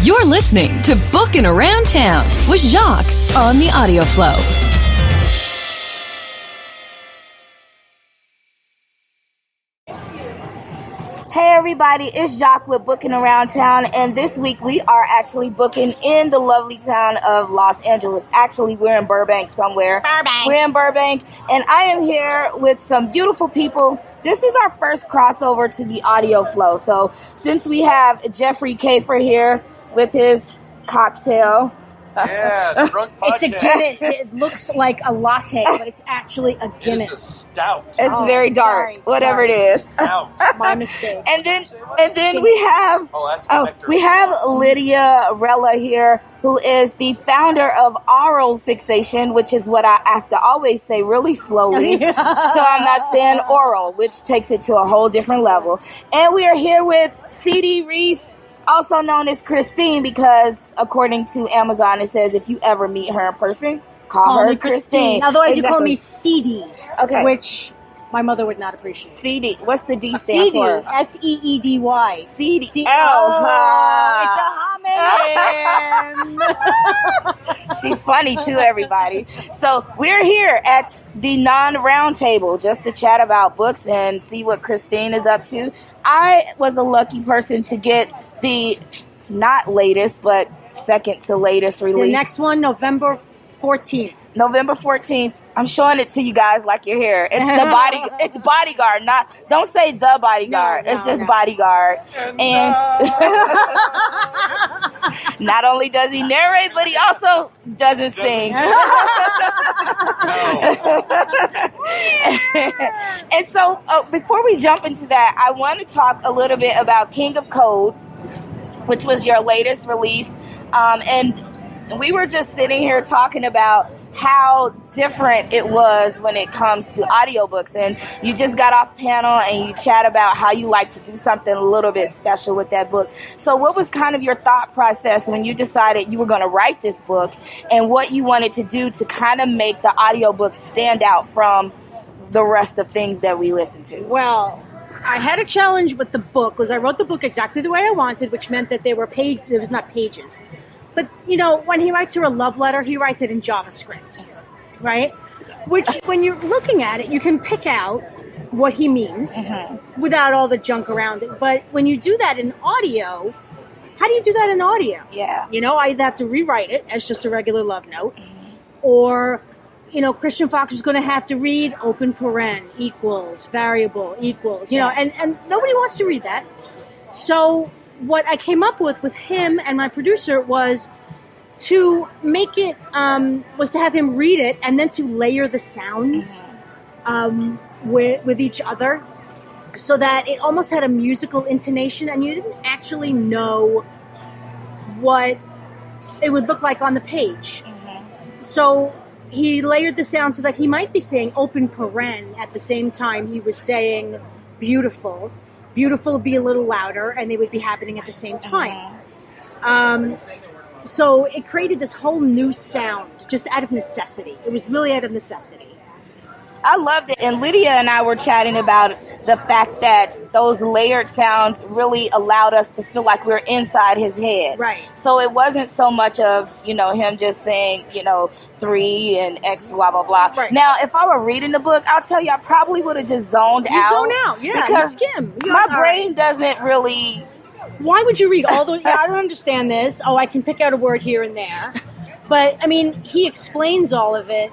You're listening to Bookin' Around Town with Jacques on the Audio Flow. Hey everybody, it's Jacques with Bookin' Around Town, and this week we are actually booking in the lovely town of Los Angeles. Actually, we're in Burbank somewhere. We're in Burbank, and I am here with some beautiful people. This is our first crossover to the Audio Flow. So since we have Jeffrey Kafer here with his cocktail. Yeah, drunk podcast. It's a Guinness. It looks like a latte, but it's actually a Guinness. It's a stout. It's very dark, whatever it is. Stout. My mistake. And then we have Lydia Rella here, who is the founder of Oral Fixation, which is what I have to always say really slowly. So I'm not saying oral, which takes it to a whole different level. And we are here with CD Reiss, also known as Christine, because according to Amazon, it says if you ever meet her in person, call her Christine. Otherwise, you call me CD, okay, which my mother would not appreciate. CD. What's the D stand for? Seedy. CD. It's a homonym. She's funny too, everybody. So we're here at the non-round table just to chat about books and see what Christine is up to. I was a lucky person to get the not latest, but second to latest release. The next one, November 14th. November 14th. I'm showing it to you guys like you're here. It's Bodyguard, don't say the Bodyguard. It's just Bodyguard. And not only does he narrate, but he also doesn't sing. And so before we jump into that, I want to talk a little bit about King of Code, which was your latest release. And we were just sitting here talking about how different it was when it comes to audiobooks, and you just got off panel and you chat about how you like to do something a little bit special with that book. So what was kind of your thought process when you decided you were going to write this book, and what you wanted to do to kind of make the audiobook stand out from the rest of things that we listen to? Well, I had a challenge with the book because I wrote the book exactly the way I wanted, which meant that there was not pages. But, you know, when he writes her a love letter, he writes it in JavaScript, right? Which, when you're looking at it, you can pick out what he means without all the junk around it. But when you do that in audio, how do you do that in audio? Yeah. You know, I either have to rewrite it as just a regular love note, or, you know, Christian Fox was going to have to read open paren equals, variable equals, you know, and nobody wants to read that. So what I came up with him and my producer was to make it, was to have him read it and then to layer the sounds with each other so that it almost had a musical intonation and you didn't actually know what it would look like on the page. So he layered the sound so that he might be saying open paren at the same time he was saying beautiful. Beautiful would be a little louder, and they would be happening at the same time. So it created this whole new sound just out of necessity. It was really out of necessity. I loved it. And Lydia and I were chatting about the fact that those layered sounds really allowed us to feel like we're inside his head. Right. So it wasn't so much of, you know, him just saying, you know, 3 and X, blah, blah, blah. Right. Now, if I were reading the book, I'll tell you, I probably would have just zoned out. Zone out, yeah. Because you skim. my brain doesn't really... Why would you read all those? Yeah, I don't understand this. Oh, I can pick out a word here and there. But, I mean, he explains all of it.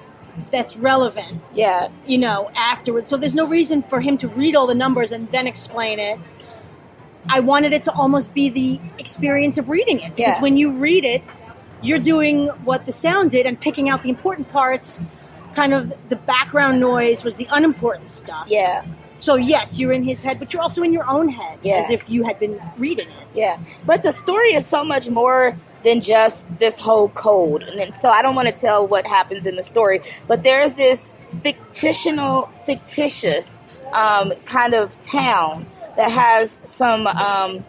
That's relevant, you know, afterwards. So there's no reason for him to read all the numbers and then explain it. I wanted it to almost be the experience of reading it. Because when you read it, you're doing what the sound did and picking out the important parts. Kind of the background noise was the unimportant stuff. Yeah. So yes, you're in his head, but you're also in your own head, as if you had been reading it. Yeah. But the story is so much more than just this whole code. And so I don't want to tell what happens in the story, but there's this fictitious kind of town that has some, I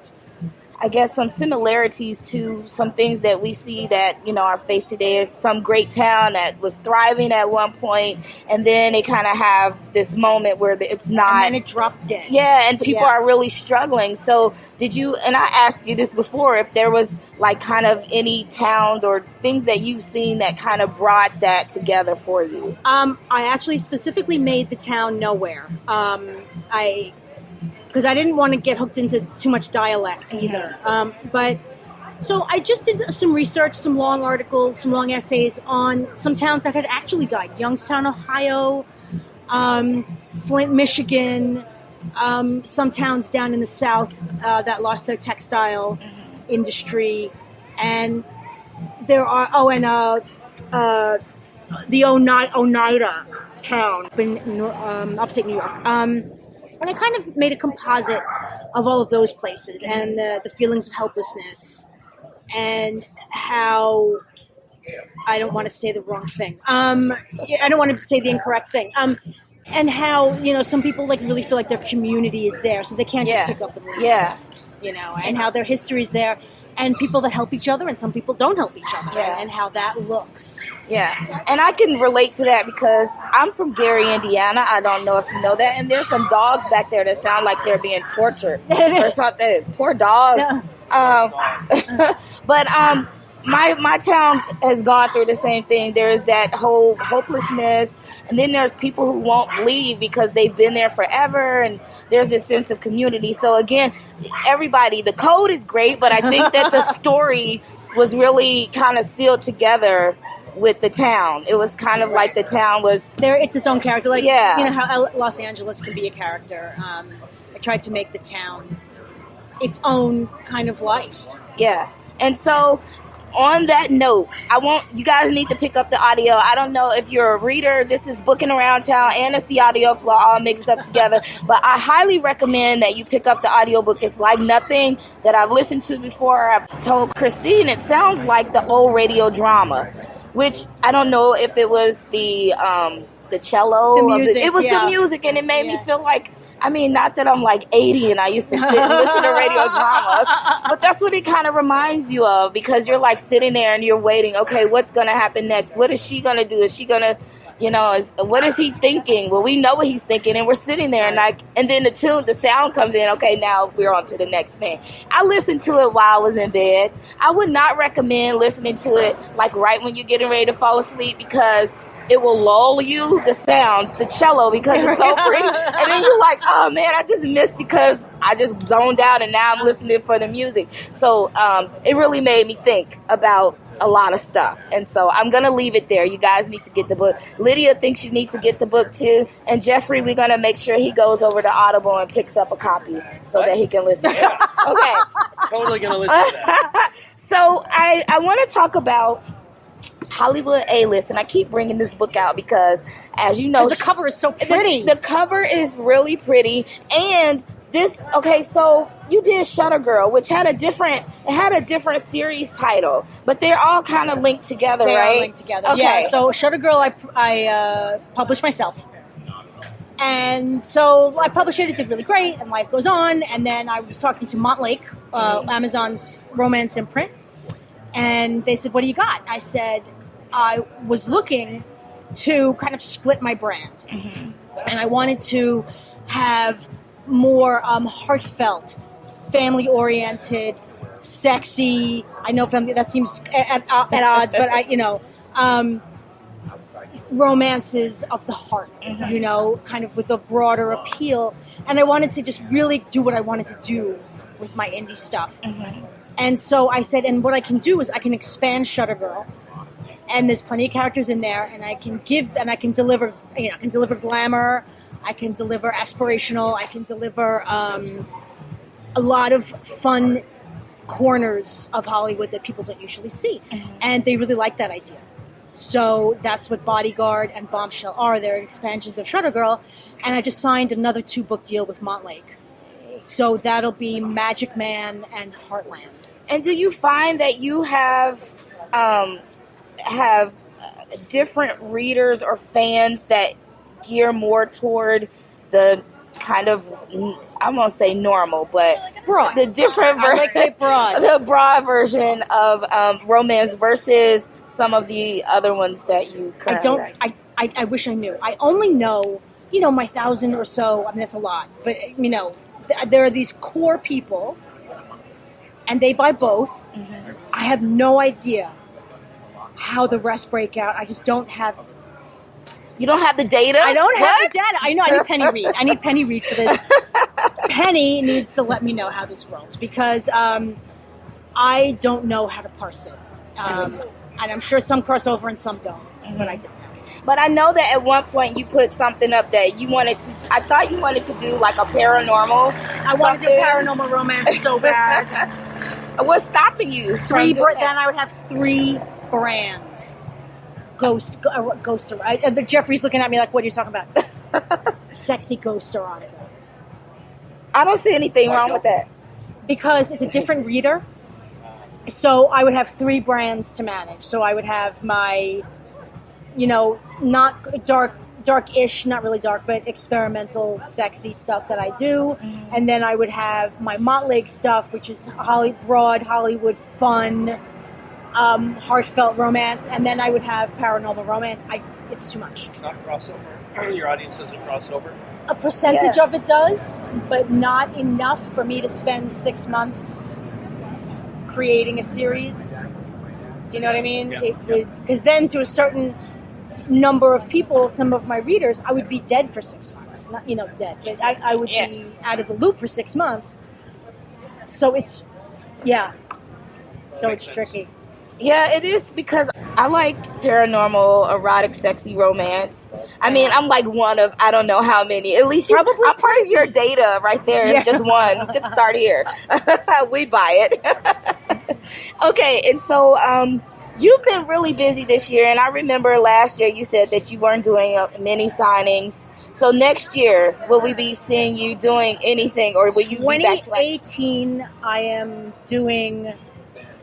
I guess, some similarities to some things that we see that, you know, are faced today. There's some great town that was thriving at one point, and then they kind of have this moment where it's not. And then it dropped dead. Yeah, and people are really struggling. So did you, and I asked you this before, if there was like kind of any towns or things that you've seen that kind of brought that together for you? I actually specifically made the town Nowhere. Because I didn't want to get hooked into too much dialect either. But so I just did some research, some long articles, some long essays on some towns that had actually died. Youngstown, Ohio, Flint, Michigan, some towns down in the South that lost their textile industry. And there are, the Oneida town in upstate New York. And I kind of made a composite of all of those places and the feelings of helplessness and how I don't want to say the wrong thing. I don't want to say the incorrect thing. And how, you know, some people like really feel like their community is there, so they can't just pick up and leave. Yeah. You know, and how their history is there. And people that help each other and some people don't help each other, and how that looks. Yeah, and I can relate to that because I'm from Gary, Indiana. I don't know if you know that. And there's some dogs back there that sound like they're being tortured or something. Poor dogs. No. But my town has gone through the same thing. There's that whole hopelessness, and then there's people who won't leave because they've been there forever, and there's this sense of community. So again, everybody, the code is great, but I think that the story was really kind of sealed together with the town. It was kind of like the town was there. It's its own character. Like, you know how Los Angeles can be a character. I tried to make the town its own kind of life. Yeah. And so on that note, you guys need to pick up the audio. I don't know if you're a reader. This is Booking Around Town, and it's the audio flow all mixed up together. But I highly recommend that you pick up the audiobook. It's like nothing that I've listened to before. I told Christine it sounds like the old radio drama, which I don't know if it was the cello. The music. It was the music, and it made me feel like, I mean, not that I'm like 80 and I used to sit and listen to radio dramas, but that's what it kind of reminds you of, because you're like sitting there and you're waiting. Okay, what's going to happen next? What is she going to do? Is she going to, you know, what is he thinking? Well, we know what he's thinking, and we're sitting there and then the sound comes in. Okay, now we're on to the next thing. I listened to it while I was in bed. I would not recommend listening to it like right when you're getting ready to fall asleep, because it will lull you, the sound, the cello, because it's so pretty. And then you're like, oh man, I just missed because I just zoned out and now I'm listening for the music. So it really made me think about a lot of stuff. And so I'm going to leave it there. You guys need to get the book. Lydia thinks you need to get the book too. And Jeffrey, we're going to make sure he goes over to Audible and picks up a copy so that he can listen to it. Okay. Totally going to listen to that. So I want to talk about Hollywood A-list, and I keep bringing this book out because, as you know, the cover is so pretty. The cover is really pretty, and so you did Shutter Girl, which had a different series title, but they're all kind of linked together, they right? They are linked together. Okay. Yeah. So Shutter Girl, I published myself, and so I published it. It did really great, and life goes on. And then I was talking to Montlake, Amazon's romance imprint. And they said, what do you got? I said, I was looking to kind of split my brand. Mm-hmm. And I wanted to have more heartfelt, family-oriented, sexy. I know that seems at odds, but romances of the heart, kind of with a broader appeal. And I wanted to just really do what I wanted to do with my indie stuff. Mm-hmm. And so I said, and what I can do is I can expand Shutter Girl, and there's plenty of characters in there, and I can deliver, I can deliver glamour, I can deliver aspirational, I can deliver a lot of fun corners of Hollywood that people don't usually see. Mm-hmm. And they really like that idea. So that's what Bodyguard and Bombshell are. They're expansions of Shutter Girl. And I just signed another 2-book deal with Montlake. So that'll be Magic Man and Heartland. And do you find that you have different readers or fans that gear more toward the kind of, I won't say normal, but Broad. the different I like to say broad. the broad version of romance versus some of the other ones that you currently write? I wish I knew. I only know, my 1,000 or so. I mean, that's a lot. But, there are these core people, and they buy both. Mm-hmm. I have no idea how the rest break out. I just don't have... You don't have the data? I don't have the data. I know. I need Penny Reed. I need Penny Reed for this. Penny needs to let me know how this rolls because I don't know how to parse it. And I'm sure some cross over and some don't, but I don't know. But I know that at one point you put something up that you wanted to... I thought you wanted to do like a paranormal. I want to do Paranormal Romance so bad. What's stopping you? Then I would have 3 brands. Ghost, the Jeffrey's looking at me like, what are you talking about? Sexy ghost erotica. I don't see anything wrong with that. Because it's a different reader. So I would have 3 brands to manage. So I would have my, not dark-ish, not really dark, but experimental, sexy stuff that I do. Mm-hmm. And then I would have my Motlake stuff, which is broad Hollywood fun, heartfelt romance, and then I would have paranormal romance. It's too much. Not crossover. Your audience doesn't crossover. A percentage of it does, but not enough for me to spend 6 months creating a series. Do you know what I mean? Because then, to a certain number of people, some of my readers, I would be dead for 6 months. Not dead, but I would be out of the loop for 6 months. So it's it's tricky. Yeah, it is because I like paranormal, erotic, sexy romance. I mean, I'm like one of, I don't know how many. At least I'm part of your data right there. It's just one. You can start here. We buy it. Okay, and so you've been really busy this year. And I remember last year you said that you weren't doing many signings. So next year, will we be seeing you doing anything? Or will you be back to 2018, I am doing...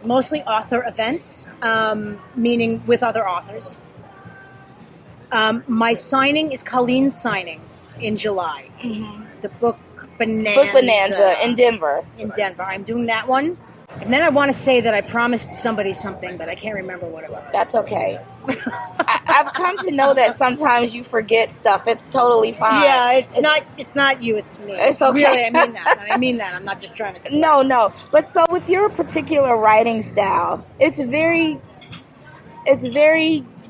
mostly author events, meaning with other authors. My signing is Colleen's signing in July. Mm-hmm. The Book Bonanza in Denver. I'm doing that one. And then I want to say that I promised somebody something, but I can't remember what it was. That's okay. I've come to know that sometimes you forget stuff. It's totally fine. Yeah, it's not you, it's me. It's okay. Really, I mean that. I'm not just trying to... No. But so with your particular writing style, it's very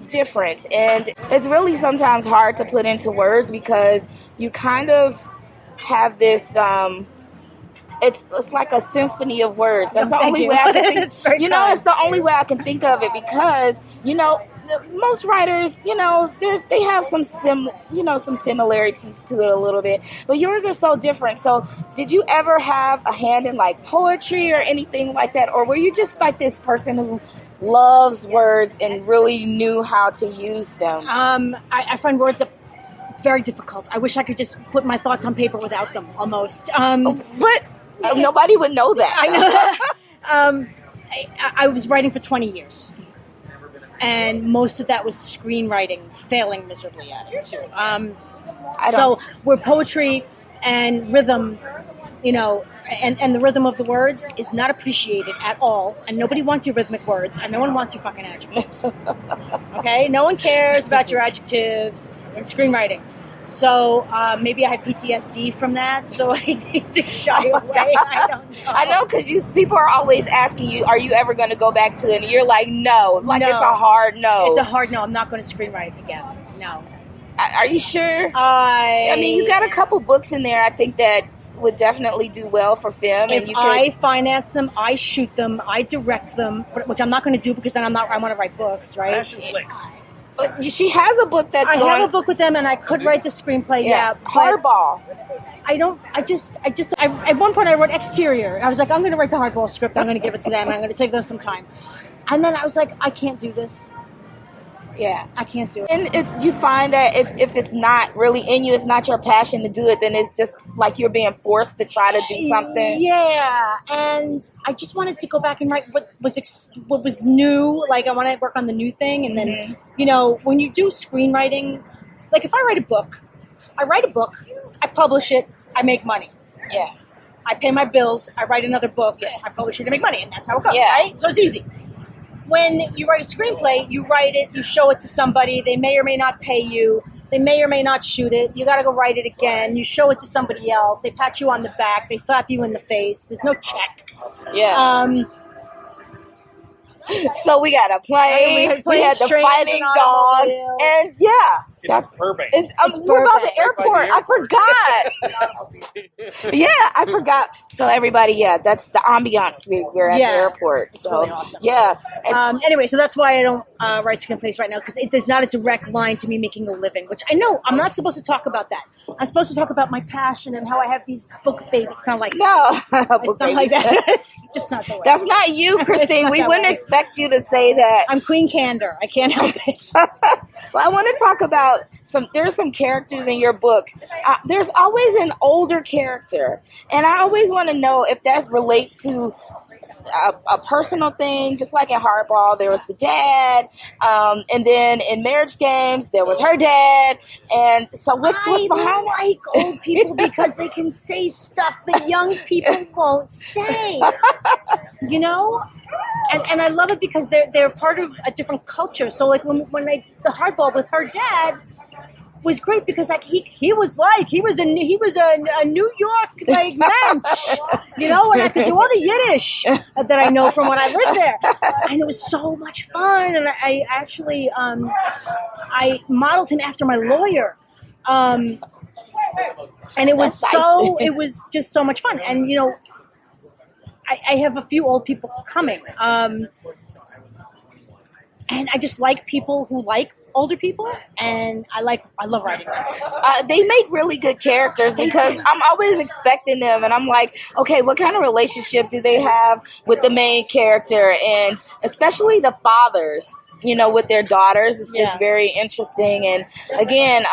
different. And it's really sometimes hard to put into words because you kind of have this... It's like a symphony of words. That's the only way I can think. It's the only way I can think of it because most writers, they have some similarities to it a little bit, but yours are so different. So, did you ever have a hand in like poetry or anything like that, or were you just like this person who loves words and really knew how to use them? I find words very difficult. I wish I could just put my thoughts on paper without them, almost. But. Nobody would know that. I know. I was writing for 20 years. And most of that was screenwriting, failing miserably at it, too. So where poetry and rhythm, and the rhythm of the words is not appreciated at all. And nobody wants your rhythmic words. And no one wants your fucking adjectives. Okay? No one cares about your adjectives in screenwriting. So maybe I had PTSD from that, so I need to shy away. I don't know. I know, because people are always asking you, are you ever going to go back to it? And you're like, no. Like, no. It's a hard no. It's a hard no. I'm not going to screenwrite again. No. Are you sure? I mean, you got a couple books in there, I think, that would definitely do well for film. If I finance them, I shoot them, I direct them, which I'm not going to do because then I want to write books, right? Passion flicks. She has a book that's I have a book with them, and I could write the screenplay. Yeah, hardball. At one point I wrote exterior. I was like, I'm going to write the hardball script. I'm going to give it to them. I'm going to save them some time. And then I was like, I can't do this. Yeah, I can't do it. And if you find that if it's not really in you, it's not your passion to do it, then it's just like you're being forced to try to do something. Yeah, and I just wanted to go back and write what was new. Like, I want to work on the new thing. And then, when you do screenwriting, like if I write a book, I publish it, I make money. Yeah. I pay my bills, I write another book, I publish it to make money, and that's how it goes, Yeah. right? So it's easy. When you write a screenplay, you write it, you show it to somebody, they may or may not pay you, they may or may not shoot it, you gotta go write it again, you show it to somebody else, they pat you on the back, they slap you in the face, there's no check. Yeah. So we got a plane, we had the fighting dog, and It's Burbank. we're about the airport. I forgot. Yeah, I forgot. So everybody, that's the ambiance we're at the airport. So really awesome. yeah. Anyway, so that's why I don't write screenplays right now, because there's not a direct line to me making a living, which I know I'm not supposed to talk about that. I'm supposed to talk about my passion and how I have these book babies. It's not like No, it's not like that. It's just not the way. That's not you, Christine. We wouldn't expect you to say that. I'm Queen Candor. I can't help it. Well, I want to talk about there's some characters in your book. There's always an older character, and I always want to know if that relates to a personal thing. Just like in Hardball, there was the dad, and then in Marriage Games, there was her dad. And so what's behind I like old people because they can say stuff that young people won't say. You know? And I love it because they're part of a different culture. So like when the Hardball with her dad was great because like he was a New York like mensch, you know, and I could do all the Yiddish that I know from when I lived there, and it was so much fun. And I actually I modeled him after my lawyer, and it was it was just so much fun. And you know, I have a few old people coming, and I just like people who like older people, and I love writing them. They make really good characters because I'm always expecting them, and I'm like, okay, what kind of relationship do they have with the main character, and especially the fathers, you know, with their daughters. It's just very interesting. And again,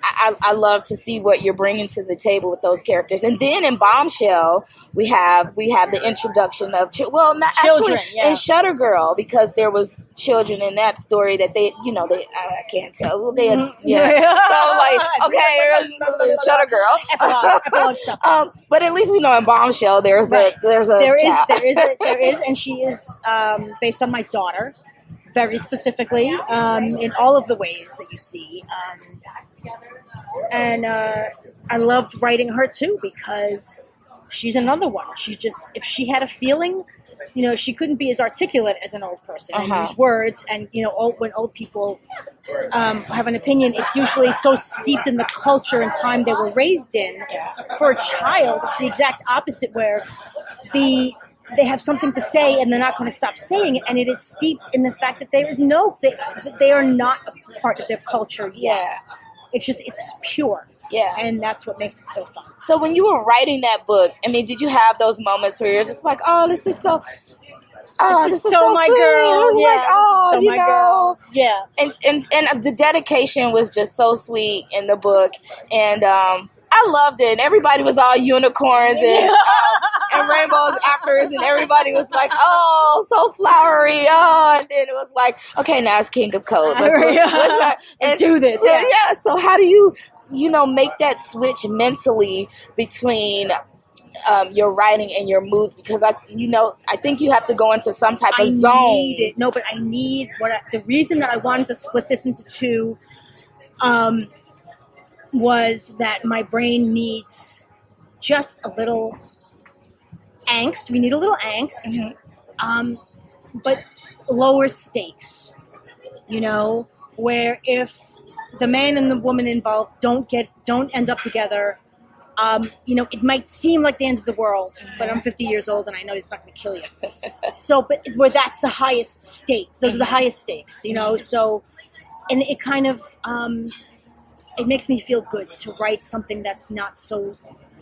I love to see what you're bringing to the table with those characters. And then in Bombshell, we have the introduction of children in Shutter Girl, because there was children in that story that they I can't tell. So like, okay, Shutter Girl. Epilogue stuff. But at least we know in Bombshell there is, and she is based on my daughter, very specifically, in all of the ways that you see. And I loved writing her too, because she's another one. She just, if she had a feeling, you know, she couldn't be as articulate as an old person and use words. And, you know, when old people have an opinion, it's usually so steeped in the culture and time they were raised in. For a child, it's the exact opposite, where they have something to say and they're not going to stop saying it. And it is steeped in the fact that they are not a part of their culture yet. Yeah. It's pure. Yeah. And that's what makes it so fun. So when you were writing that book, I mean, did you have those moments where you're just like, oh, this is so... Oh, this is so my sweet. girl. It was like, oh, so my girl. Yeah. And the dedication was just so sweet in the book. And I loved it. And everybody was all unicorns and rainbows afterwards. And everybody was like, oh, so flowery. Oh, and then it was like, okay, now it's King of Code. Let's do this. Yeah. So how do you make that switch mentally between your writing and your moods? Because I think you have to go into some type of zone. The reason that I wanted to split this into two was that my brain needs just a little angst. We need a little angst, but lower stakes, you know, where if the man and the woman involved don't end up together, you know, it might seem like the end of the world, but I'm 50 years old and I know it's not going to kill you. So, but where that's the highest stakes, those are the highest stakes, you know, so, and it kind of, it makes me feel good to write something that's not so,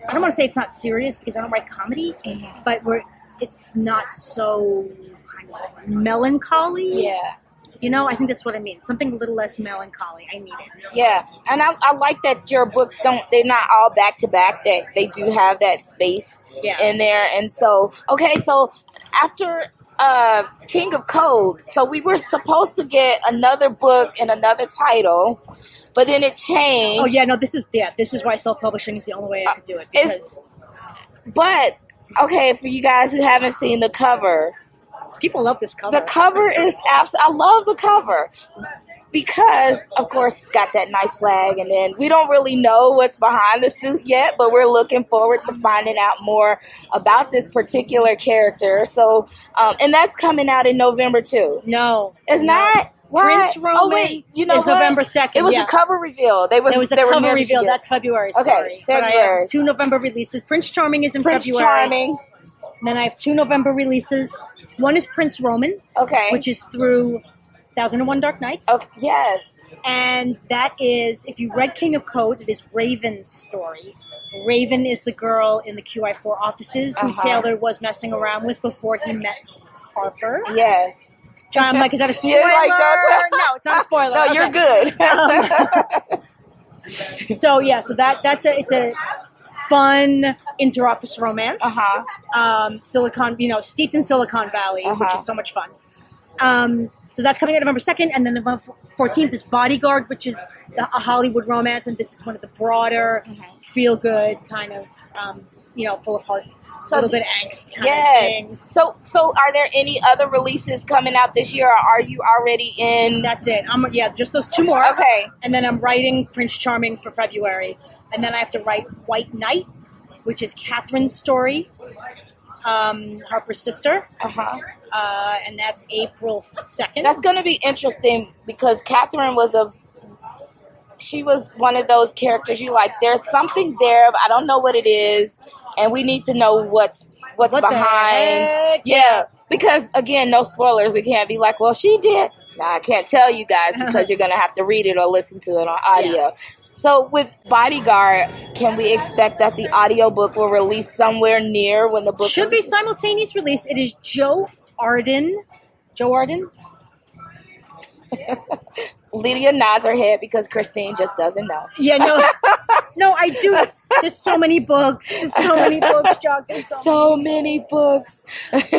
I don't want to say it's not serious because I don't write comedy, but where it's not so kind of melancholy. Yeah. You know, I think that's what I mean. Something a little less melancholy. I need it. Yeah. And I like that your books they're not all back to back, that they do have that space in there. And so, okay, so after King of Code. So we were supposed to get another book and another title, but then it changed. Oh yeah, no, this is why self-publishing is the only way I could do it. But okay, for you guys who haven't seen the cover, people love this cover. the cover is I love the cover. Because, of course, it's got that nice flag, and then we don't really know what's behind the suit yet, but we're looking forward to finding out more about this particular character. So, and that's coming out in November, too. No. It's not? Why? Prince Roman. Oh, wait. You know it's what? November 2nd. It was a cover reveal. There was a cover reveal. That's February. Okay, Sorry. But I February. have 2 November releases. Prince Charming is in Prince February. Charming. And then I have 2 November releases. One is Prince Roman. Okay. Which is through 1001 Dark Nights. Oh, yes. And that is, if you read King of Code, it is Raven's story. Raven is the girl in the QI4 offices who Taylor was messing around with before he met Harper. Yes. John, I'm like, is that a spoiler? No, it's not a spoiler. No, you're good. So it's a fun inter-office romance. Silicon, steeped in Silicon Valley, which is so much fun. So that's coming out November 2nd, and then November 14th is Bodyguard, which is a Hollywood romance, and this is one of the broader, feel-good kind of, full of heart, a little bit of angst kind of things. So are there any other releases coming out this year, or are you already in? That's it. Just those 2 more. Okay. And then I'm writing Prince Charming for February, and then I have to write White Knight, which is Catherine's story, Harper's sister. And that's April 2nd. That's going to be interesting because Catherine was she was one of those characters you like. There's something there, but I don't know what it is, and we need to know what's behind. Yeah, because again, no spoilers. We can't be like, well, she did. Nah, I can't tell you guys because you're going to have to read it or listen to it on audio. Yeah. So with Bodyguard, can we expect that the audiobook will release somewhere near when the book should be simultaneous release? It is Joe Arden. Lydia nods her head because Christine just doesn't know. Yeah, no, I do. There's so many books. Chuck. So many books.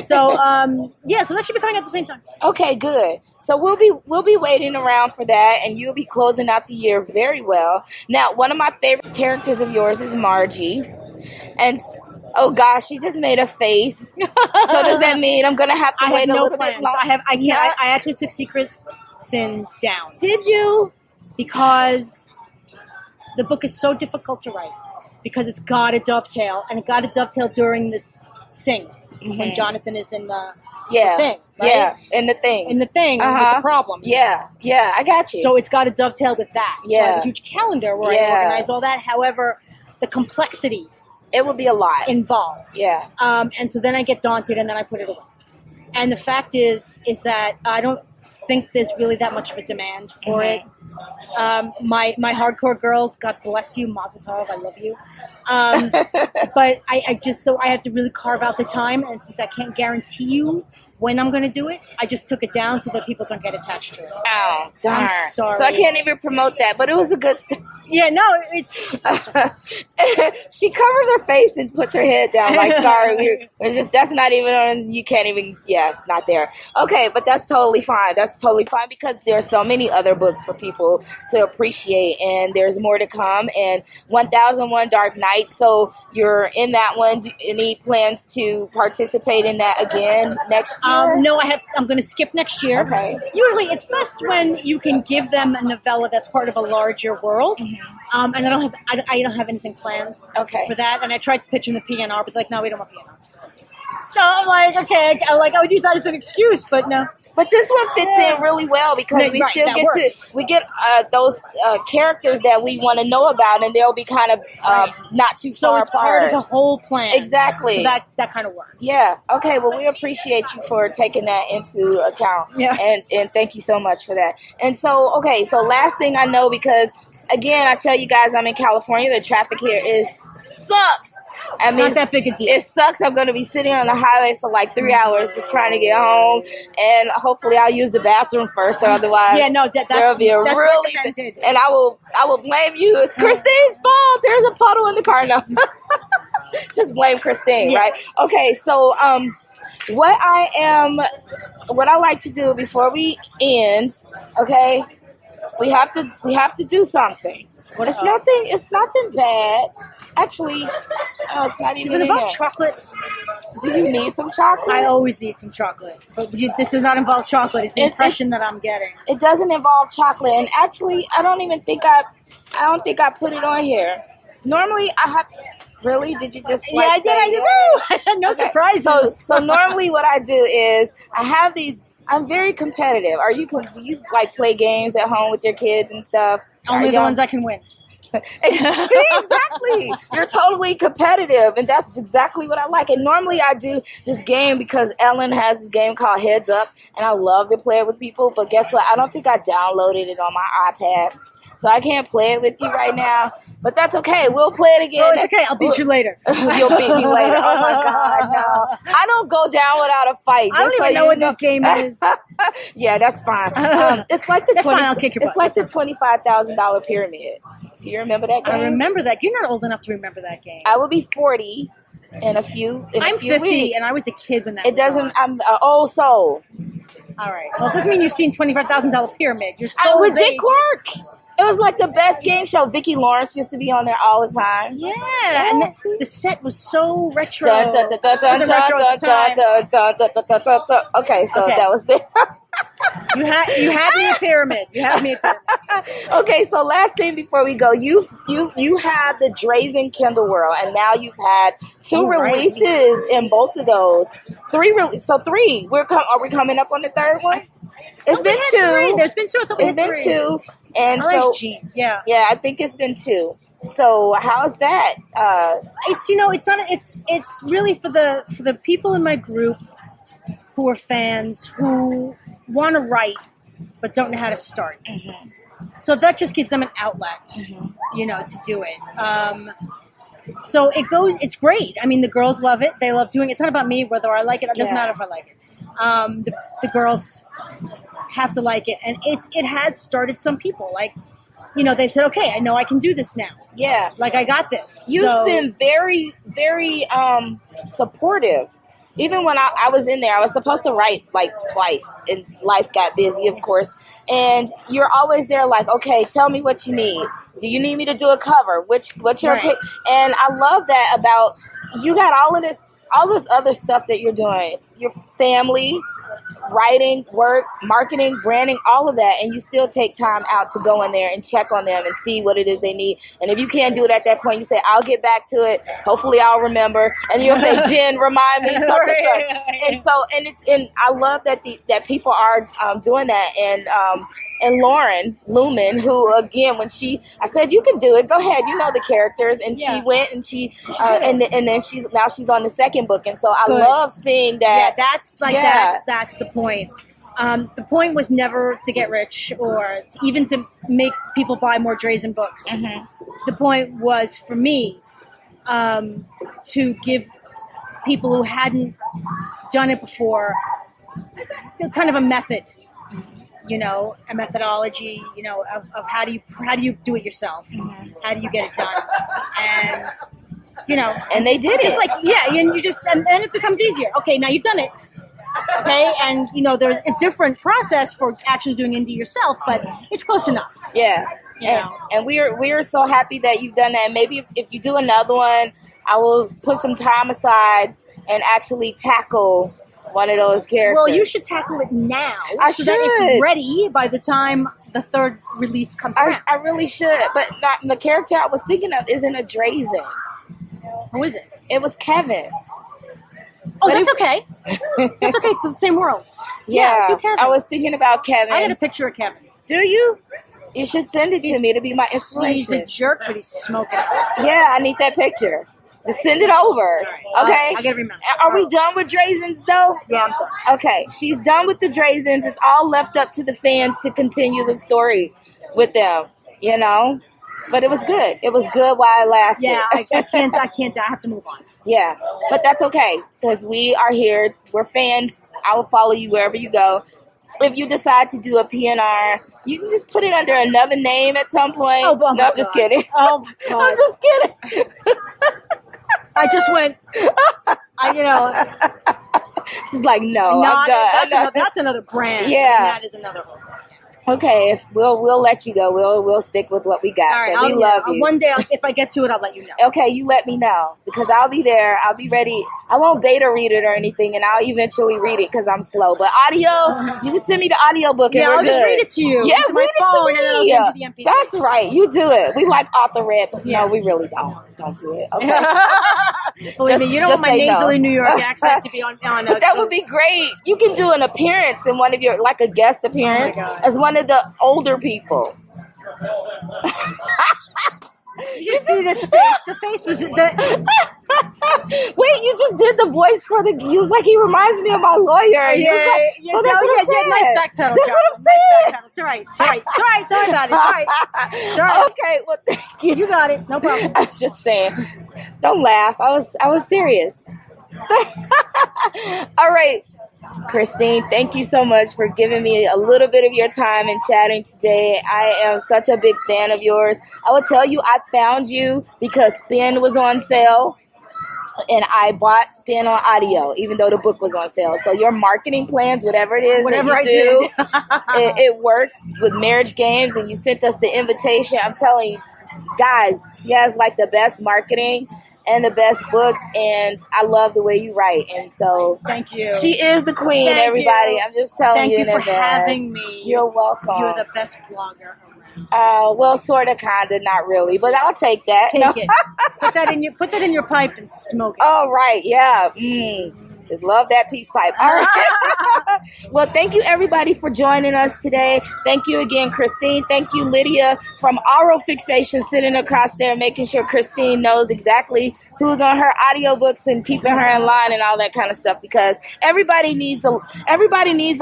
So so that should be coming out at the same time. Okay, good. So we'll be waiting around for that, and you'll be closing out the year very well. Now, one of my favorite characters of yours is Margie, and oh gosh, she just made a face. So does that mean I'm gonna have to wait a little bit longer? I actually took Secret Sins down. Did you? Because the book is so difficult to write. Because it's got to dovetail, and it got to dovetail during the sing when Jonathan is in the thing. Right? Yeah, in the thing with the problem. Yeah, I got you. So it's got to dovetail with that. Yeah. So I have a huge calendar where I organize all that. However, the complexity. It will be a lot involved. Yeah. And so then I get daunted, and then I put it away. And the fact is that I don't think there's really that much of a demand for it. My hardcore girls, God bless you, Mazel Tov, I love you. But I have to really carve out the time, and since I can't guarantee you when I'm going to do it, I just took it down so that people don't get attached to it. Oh, darn. I'm sorry. So I can't even promote that, but it was a good story. Yeah, no, it's... She covers her face and puts her head down like, sorry, that's not even on, you can't even, it's not there. Okay, but that's totally fine. That's totally fine because there's so many other books for people to appreciate, and there's more to come, and 1001 Dark Nights, so you're in that one. Any plans to participate in that again next year? No, I'm going to skip next year. Okay. Usually it's best when you can give them a novella that's part of a larger world. And I don't have anything planned for that. And I tried to pitch in the PNR, but like, no, we don't want PNR. So I'm like, okay, I would use that as an excuse, but no. But this one fits in really well because we still get those characters that we want to know about, and they'll be kind of not too far apart. So it's part of the whole plan. Exactly. So that kind of works. Yeah. Okay. Well, we appreciate you for taking that into account. Yeah. And thank you so much for that. And so, okay. So last thing I know, because again, I tell you guys, I'm in California. The traffic here sucks. It's not that big a deal. It sucks. I'm going to be sitting on the highway for like 3 hours just trying to get home, and hopefully I'll use the bathroom first, or otherwise there'll be a really recommended. And I will blame you. It's Christine's fault. There's a puddle in the car now. Just blame Christine, right? Okay, so what I like to do before we end, okay, we have to do something. What is It's nothing bad. Actually, it's not even. Is it in about here. chocolate? Do you need some chocolate? I always need some chocolate. But this does not involve chocolate. It's the impression that I'm getting. It doesn't involve chocolate, and actually, I don't think I put it on here. Normally, I have. Really? Did you just Yeah, I did. I did. No Okay. surprises. So normally, what I do is I have these. I'm very competitive. Do you like play games at home with your kids and stuff? Only the ones I can win. See, exactly. You're totally competitive, and that's exactly what I like. And normally I do this game because Ellen has this game called Heads Up, and I love to play it with people. But guess what? I don't think I downloaded it on my iPad, so I can't play it with you right now. But that's okay. We'll play it again. Oh, it's okay. I'll beat you later. You'll beat me later. Oh my God, no! I don't go down without a fight. I don't even know what this game is. Yeah, that's fine. It's like the That's fine, I'll kick your It's butt. like the $25,000 pyramid. Do you remember that game? I remember that. You're not old enough to remember that game. I will be 40 in a few. I'm 50, weeks. and I was a kid when that. It was doesn't. on. I'm an old soul. All right. Well, it doesn't mean you've seen $25,000 pyramid. You're I so was Dick Clark. It was like the best game show. Vicki Lawrence used to be on there all the time. Yeah, and the set was so retro. Dun, dun, dun, dun, dun, It was dun, retro dun, at the time. dun, dun, dun, dun, dun, dun, dun. Okay, so Okay. that was it. You had me a pyramid. You had me a pyramid. Okay, so last thing before we go, you had the Drazen Kindle World, and now you've had two Right. releases in both of those. Three. Are we coming up on the third one? It's been We had two. three. There's been two. I thought we It's had been three. two, and I so like G. Yeah. yeah, I think it's been two. So how's that? It's really for the people in my group who are fans who want to write but don't know how to start. Mm-hmm. So that just gives them an outlet, to do it. So it's great. I mean, the girls love it. They love doing it. It's not about me, whether I like it. It doesn't Yeah. matter if I like it. The girls have to like it. And it has started some people. Like, they've said, okay, I know I can do this now. Yeah, Like, I got this. you've been very, very supportive. Even when I was in there, I was supposed to write like twice, and life got busy, of course. And you're always there, like, okay, tell me what you need. Do you need me to do a cover? What's your Right. pick? And I love that about you. Got all this other stuff that you're doing. Your family, writing, work, marketing, branding, all of that, and you still take time out to go in there and check on them and see what it is they need. And if you can't do it at that point, you say, I'll get back to it. Hopefully I'll remember. And you'll say, Jen, remind me, such and such. And I love that that people are doing that. And Lauren Lumen, who again, when I said, you can do it, go ahead, you know the characters, and Yeah. she went and she and then she's on the second book, and so I Good. love seeing that. Yeah, that's the point. The point was never to get rich or even to make people buy more Drazen books. Mm-hmm. The point was for me to give people who hadn't done it before kind of a method, a methodology, of how do you do it yourself? Mm-hmm. How do you get it done? And And they did just it. like, yeah, and you just, and then it becomes easier. Okay, now you've done it. Okay, and there's a different process for actually doing indie yourself, but it's close enough. Yeah. And we are so happy that you've done that. And maybe if you do another one, I will put some time aside and actually tackle one of those characters. Well, you should tackle it now, I so that should. it's ready by the time the third release comes around. I really should. But the character I was thinking of isn't a Drazen. Who is it? It was Kevin. Oh, But that's okay. That's okay. It's the same world. Yeah, do Kevin. I was thinking about Kevin. I got a picture of Kevin. Do you? You should send it to me to be my He's inspiration. a jerk, but he's smoking. Yeah, I need that picture. Just send it over. Okay? I gotta remember. Are we done with Drazens, though? Yeah, I'm done. Okay, she's done with the Drazens. It's all left up to the fans to continue the story with them, But it was good. It was good while it lasted. Yeah, I can't. I have to move on. Yeah, but that's okay because we are here. We're fans. I will follow you wherever you go. If you decide to do a PNR, you can just put it under another name at some point. Oh, no, my I'm just God. kidding. Oh, my God. I'm just kidding. I just went. She's like, no, Not, I'm good. that's another brand. Yeah. And that is another one. Okay, we'll let you go. We'll stick with what we got. All right, But we love you. One day, if I get to it, I'll let you know. Okay, you let me know because I'll be there. I'll be ready. I won't beta read it or anything, and I'll eventually read it because I'm slow. But audio, you just send me the audio book and Yeah, we're I'll just good. read it to you. Yeah, to my read it phone, to and then I'll me. send you the MP3. That's right. You do it. We like author read, but Yeah. no, we really don't. Don't do it. Okay. Believe me, you don't want my say no. nasally New York accent to be on. But that would be great. You can do an appearance in one of your, like a guest appearance God. as one of the older people. You see this face? The face was the. Wait, you just did the voice for the. He was like, he reminds me of my lawyer. And he was like, so that's what I'm saying. Nice backpedal. That's John. what I'm Nice saying. backpedal. It's all right. It's all right. It's all right. Don't worry about it. It's all right. It's all right. Okay, well, thank you. You got it. No problem. I'm just saying. Don't laugh. I was serious. All right. Christine, thank you so much for giving me a little bit of your time and chatting today. I am such a big fan of yours. I will tell you, I found you because Spin was on sale, and I bought Spin on audio, even though the book was on sale. So your marketing plans, whatever it is Whatever that you do, it works with Marriage Games, and you sent us the invitation. I'm telling you, guys, she has like the best marketing and the best books, and I love the way you write. And so Thank you. she is the queen, Thank everybody. you. I'm just telling Thank you you in for advance. having me. You're welcome. You're the best blogger around. Well, sort of, kind of, not really, but I'll take that. Take it. Put that in your pipe and smoke it. Oh, right, yeah. Love that peace pipe. All right. Well, thank you, everybody, for joining us today. Thank you again, Christine. Thank you, Lydia, from Oral Fixation, sitting across there, making sure Christine knows exactly who's on her audiobooks and keeping her in line and all that kind of stuff, because everybody needs a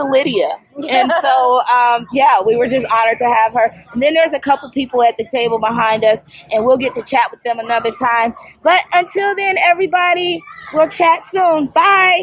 Lydia. And so, yeah, we were just honored to have her. And then there's a couple people at the table behind us, and we'll get to chat with them another time. But until then, everybody, we'll chat soon. Bye.